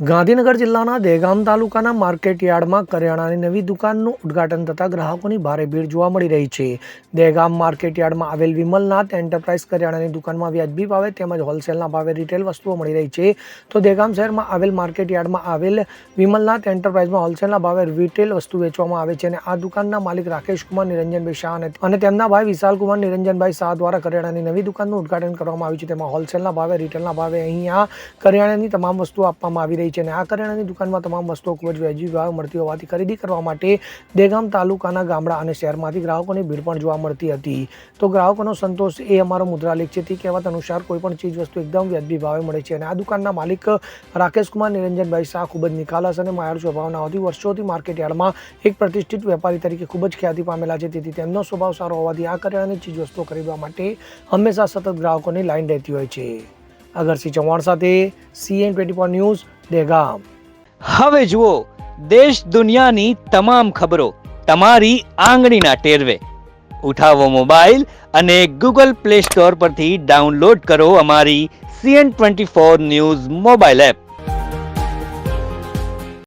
ગાંધીનગર જિલ્લાના દહેગામ તાલુકાના માર્કેટ યાર્ડમાં કરિયાણાની નવી દુકાનનું ઉદ્ઘાટન થતાં ગ્રાહકોની ભારે ભીડ જોવા મળી રહી છે। દહેગામ માર્કેટ યાર્ડમાં આવેલ વિમલનાથ એન્ટરપ્રાઇઝ કરિયાણાની દુકાનમાં વ્યાજબી ભાવે તેમજ હોલસેલના ભાવે રિટેલ વસ્તુઓ મળી રહી છે। તો દહેગામ શહેરમાં આવેલ માર્કેટ યાર્ડમાં આવેલ વિમલનાથ એન્ટરપ્રાઇઝમાં હોલસેલના ભાવે રિટેલ વસ્તુ વેચવામાં આવે છે અને આ દુકાનના માલિક રાકેશ કુમાર નિરંજનભાઈ શાહ અને તેમના ભાઈ વિશાલ કુમાર નિરંજનભાઈ શાહ દ્વારા કરિયાણાની નવી દુકાનનું ઉદ્ઘાટન કરવામાં આવ્યું છે। તેમાં હોલસેલના ભાવે રિટેલના ભાવે અહીંયા કરિયાણાની તમામ વસ્તુઓ આપવામાં આવી રહી છે અને આ કરિયાણાની દુકાનમાં તમામ વસ્તુઓ ખૂબ જ વ્યાજબી ભાવે મળતી હોવાથી ખરીદી કરવા માટે દહેગામ તાલુકાના ગામડા અને શહેરમાંથી ગ્રાહકોની ભીડ પણ જોવા મળતી હતી। તો ગ્રાહકોનો સંતોષ એ અમારો મુદ્રાલેખ છે। તે કહેવત અનુસાર કોઈ પણ ચીજ વસ્તુ એકદમ વ્યાજબી ભાવે મળે છે અને આ દુકાનના માલિક રાકેશ કુમાર નિરંજનભાઈ શાહ ખૂબ જ નિખાલસ અને માયાળુ સ્વભાવના હોવાથી વર્ષોથી માર્કેટ યાર્ડમાં એક પ્રતિષ્ઠિત વેપારી તરીકે ખૂબ જ ખ્યાતિ પામેલા છે। તેથી તેમનો સ્વભાવ સારો હોવાથી આ કરિયાણાની ચીજ વસ્તુઓ ખરીદવા માટે હંમેશા સતત ગ્રાહકોની લાઈન રહેતી હોય છે। અગરસિંહ ચૌહાણ સાથે CN24 ન્યૂઝ દહેગામ। હવે જુઓ દેશ દુનિયાની તમામ ખબરો તમારી આંગળીના ટેરવે। ઉઠાવો મોબાઈલ અને Google Play Store પરથી ડાઉનલોડ કરો અમારી CN24 ન્યૂઝ મોબાઈલ એપ।